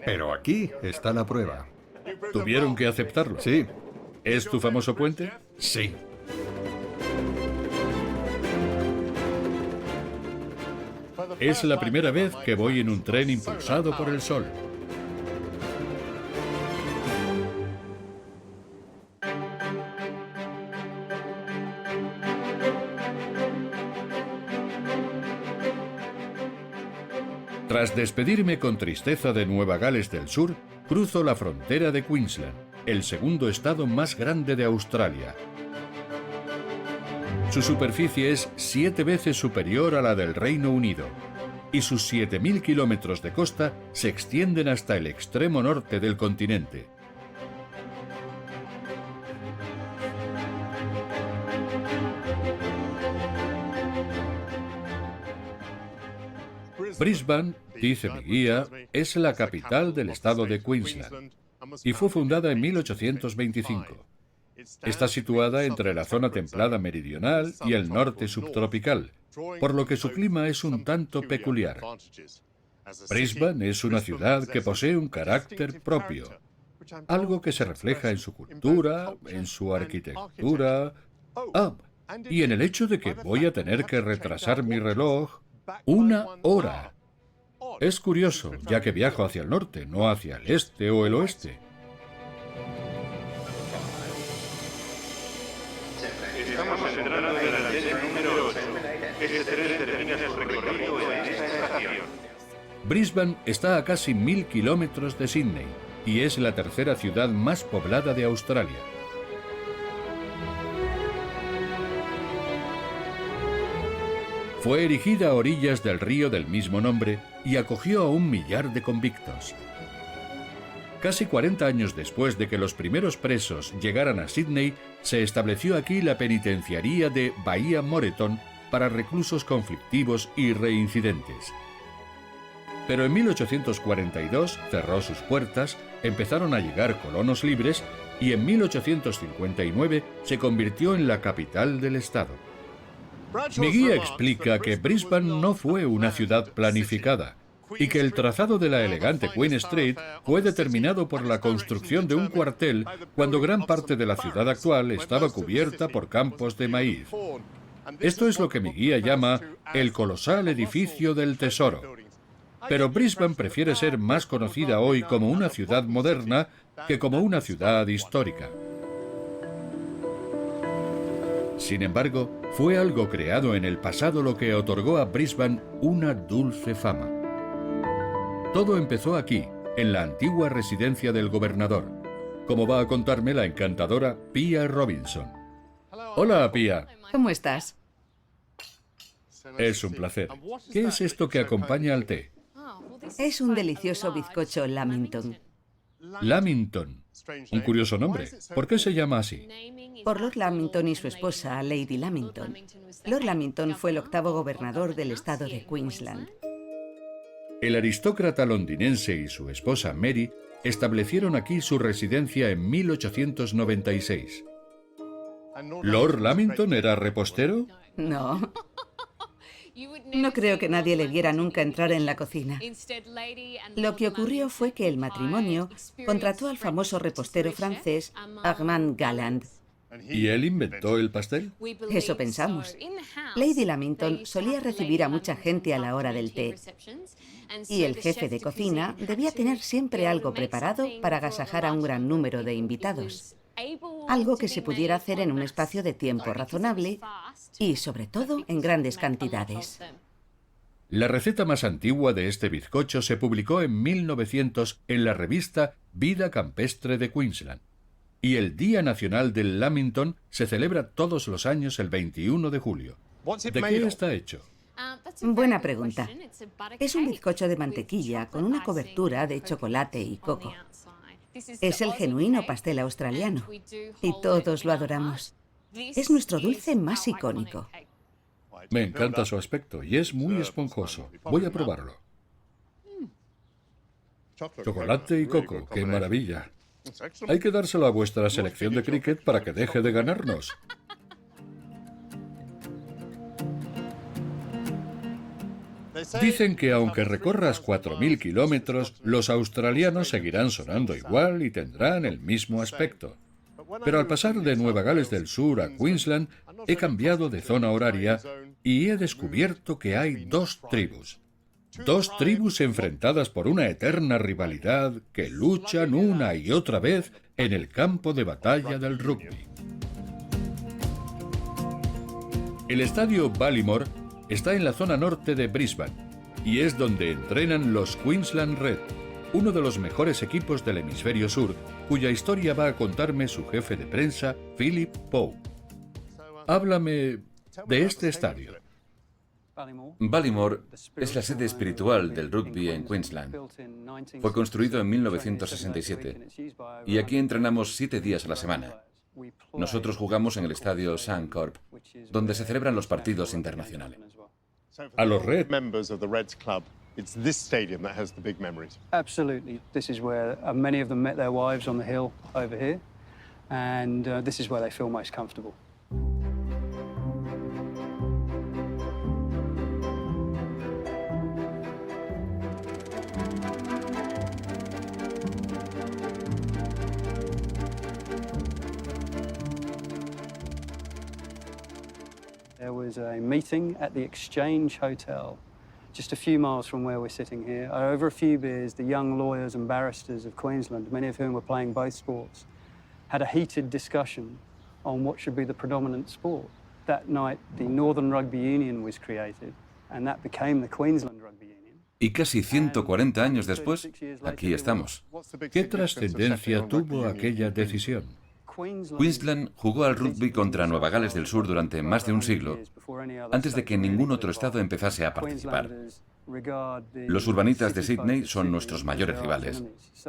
Pero aquí está la prueba. ¿Tuvieron que aceptarlo? Sí. ¿Es tu famoso puente? Sí. Es la primera vez que voy en un tren impulsado por el sol. Tras despedirme con tristeza de Nueva Gales del Sur, cruzo la frontera de Queensland, el segundo estado más grande de Australia. Su superficie es 7 veces superior a la del Reino Unido, y sus 7.000 kilómetros de costa se extienden hasta el extremo norte del continente. Brisbane, dice mi guía, es la capital del estado de Queensland y fue fundada en 1825. Está situada entre la zona templada meridional y el norte subtropical, por lo que su clima es un tanto peculiar. Brisbane es una ciudad que posee un carácter propio, algo que se refleja en su cultura, en su arquitectura, y en el hecho de que voy a tener que retrasar mi reloj 1 hora. Es curioso, ya que viajo hacia el norte, no hacia el este o el oeste. Estamos entrando en el andén número 8. Este tren termina su recorrido en esta estación. Brisbane está a casi 1.000 kilómetros de Sydney y es la tercera ciudad más poblada de Australia. Fue erigida a orillas del río del mismo nombre y acogió a 1 millar de convictos. Casi 40 años después de que los primeros presos llegaran a Sydney, se estableció aquí la penitenciaría de Bahía Moreton para reclusos conflictivos y reincidentes. Pero en 1842 cerró sus puertas, empezaron a llegar colonos libres y en 1859 se convirtió en la capital del estado. Mi guía explica que Brisbane no fue una ciudad planificada y que el trazado de la elegante Queen Street fue determinado por la construcción de un cuartel cuando gran parte de la ciudad actual estaba cubierta por campos de maíz. Esto es lo que mi guía llama el colosal edificio del tesoro. Pero Brisbane prefiere ser más conocida hoy como una ciudad moderna que como una ciudad histórica. Sin embargo, fue algo creado en el pasado lo que otorgó a Brisbane una dulce fama. Todo empezó aquí, en la antigua residencia del gobernador, como va a contarme la encantadora Pia Robinson. Hola, Pia. ¿Cómo estás? Es un placer. ¿Qué es esto que acompaña al té? Es un delicioso bizcocho Lamington. Lamington. Un curioso nombre. ¿Por qué se llama así? Por Lord Lamington y su esposa, Lady Lamington. Lord Lamington fue el 8º gobernador del estado de Queensland. El aristócrata londinense y su esposa Mary establecieron aquí su residencia en 1896. ¿Lord Lamington era repostero? No. No creo que nadie le viera nunca entrar en la cocina. Lo que ocurrió fue que el matrimonio contrató al famoso repostero francés Armand Galland. ¿Y él inventó el pastel? Eso pensamos. Lady Lamington solía recibir a mucha gente a la hora del té. Y el jefe de cocina debía tener siempre algo preparado para agasajar a un gran número de invitados. Algo que se pudiera hacer en un espacio de tiempo razonable y, sobre todo, en grandes cantidades. La receta más antigua de este bizcocho se publicó en 1900 en la revista Vida Campestre de Queensland. Y el Día Nacional del Lamington se celebra todos los años el 21 de julio. ¿De qué está hecho? Buena pregunta. Es un bizcocho de mantequilla con una cobertura de chocolate y coco. Es el genuino pastel australiano y todos lo adoramos. Es nuestro dulce más icónico. Me encanta su aspecto y es muy esponjoso. Voy a probarlo. Chocolate y coco, qué maravilla. Hay que dárselo a vuestra selección de cricket para que deje de ganarnos. Dicen que aunque recorras 4.000 kilómetros, los australianos seguirán sonando igual y tendrán el mismo aspecto. Pero al pasar de Nueva Gales del Sur a Queensland, he cambiado de zona horaria y he descubierto que hay dos tribus. Dos tribus enfrentadas por una eterna rivalidad que luchan una y otra vez en el campo de batalla del rugby. El estadio Ballymore está en la zona norte de Brisbane y es donde entrenan los Queensland Red, uno de los mejores equipos del hemisferio sur, cuya historia va a contarme su jefe de prensa, Philip Pope. Háblame de este estadio. Ballymore es la sede espiritual del rugby en Queensland. Fue construido en 1967 y aquí entrenamos 7 días a la semana. Nosotros jugamos en el estadio Suncorp, donde se celebran los partidos internacionales. A los Red. It's this stadium that has the big memories. Absolutely. This is where many of them met their wives on the hill over here, and this is where they feel most comfortable. There was a meeting at the Exchange Hotel, just a few miles from where we're sitting here. Over a few beers, the young lawyers and barristers of Queensland, many of whom were playing both sports, had a heated discussion on what should be the predominant sport. That night, the Northern Rugby Union was created, and that became the Queensland Rugby Union. Y casi 140 años después, aquí estamos. ¿Qué trascendencia tuvo aquella decisión? Queensland jugó al rugby contra Nueva Gales del Sur durante más de un siglo, antes de que ningún otro estado empezase a participar. Los urbanitas de Sydney son nuestros mayores rivales.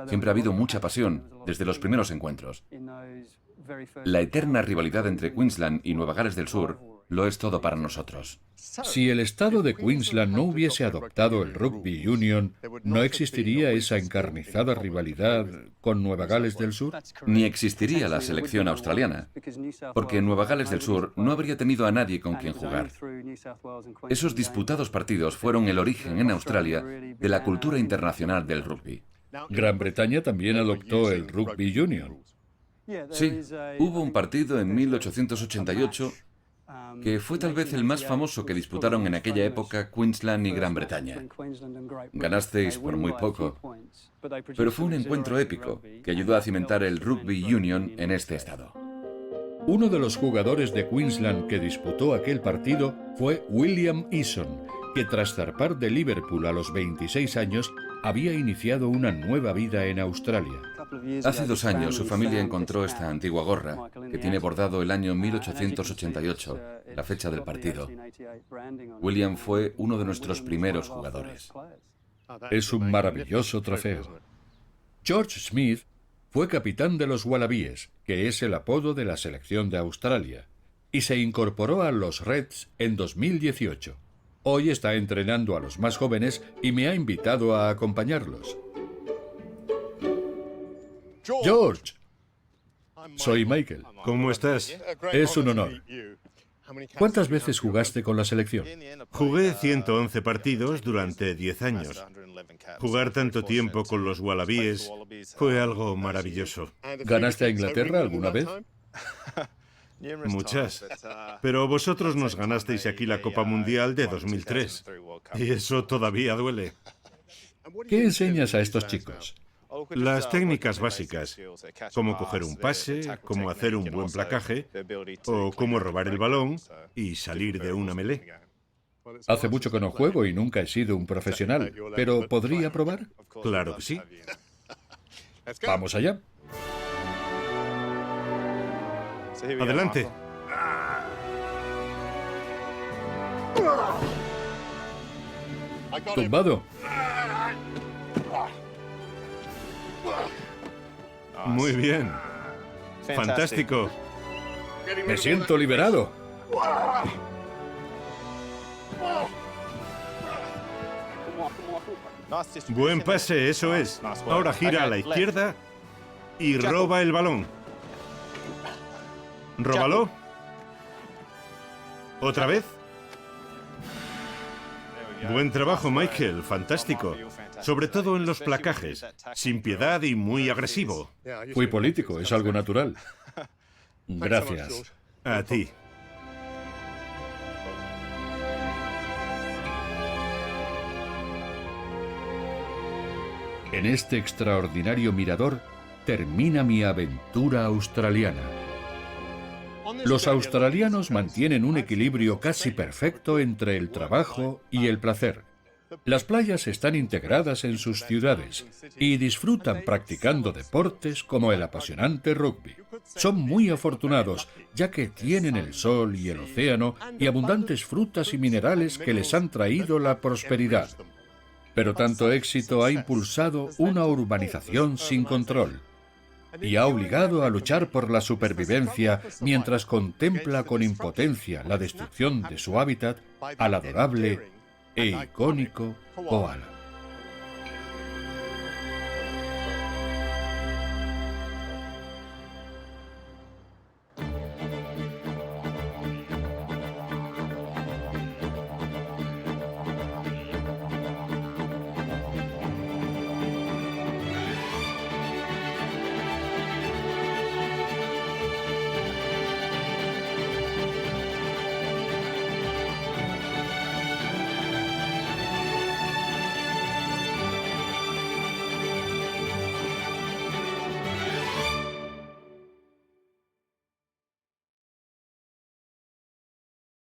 Siempre ha habido mucha pasión desde los primeros encuentros. La eterna rivalidad entre Queensland y Nueva Gales del Sur lo es todo para nosotros. Si el estado de Queensland no hubiese adoptado el Rugby Union, ¿no existiría esa encarnizada rivalidad con Nueva Gales del Sur? Ni existiría la selección australiana, porque Nueva Gales del Sur no habría tenido a nadie con quien jugar. Esos disputados partidos fueron el origen en Australia de la cultura internacional del rugby. Gran Bretaña también adoptó el Rugby Union. Sí, hubo un partido en 1888 que fue tal vez el más famoso que disputaron en aquella época Queensland y Gran Bretaña. Ganasteis por muy poco, pero fue un encuentro épico que ayudó a cimentar el Rugby Union en este estado. Uno de los jugadores de Queensland que disputó aquel partido fue William Eason, que tras zarpar de Liverpool a los 26 años, había iniciado una nueva vida en Australia. Hace 2 años su familia encontró esta antigua gorra, que tiene bordado el año 1888, la fecha del partido. William fue uno de nuestros primeros jugadores. Es un maravilloso trofeo. George Smith fue capitán de los Wallabies, que es el apodo de la selección de Australia, y se incorporó a los Reds en 2018. Hoy está entrenando a los más jóvenes y me ha invitado a acompañarlos. George, soy Michael. ¿Cómo estás? Es un honor. ¿Cuántas veces jugaste con la selección? Jugué 111 partidos durante 10 años. Jugar tanto tiempo con los Wallabies fue algo maravilloso. ¿Ganaste a Inglaterra alguna vez? Muchas. Pero vosotros nos ganasteis aquí la Copa Mundial de 2003. Y eso todavía duele. ¿Qué enseñas a estos chicos? Las técnicas básicas, cómo coger un pase, cómo hacer un buen placaje, o cómo robar el balón y salir de una melé. Hace mucho que no juego y nunca he sido un profesional, pero ¿podría probar? Claro que sí. Vamos allá. Adelante. Tumbado. Muy bien. Fantástico. Me siento liberado. Buen pase, eso es. Ahora gira a la izquierda y roba el balón. Róbalo. ¿Otra vez? Buen trabajo, Michael. Fantástico. Sobre todo en los placajes. Sin piedad y muy agresivo. Fui político, es algo natural. Gracias. A ti. En este extraordinario mirador termina mi aventura australiana. Los australianos mantienen un equilibrio casi perfecto entre el trabajo y el placer. Las playas están integradas en sus ciudades y disfrutan practicando deportes como el apasionante rugby. Son muy afortunados, ya que tienen el sol y el océano y abundantes frutas y minerales que les han traído la prosperidad. Pero tanto éxito ha impulsado una urbanización sin control y ha obligado a luchar por la supervivencia mientras contempla con impotencia la destrucción de su hábitat al adorable e icónico koala.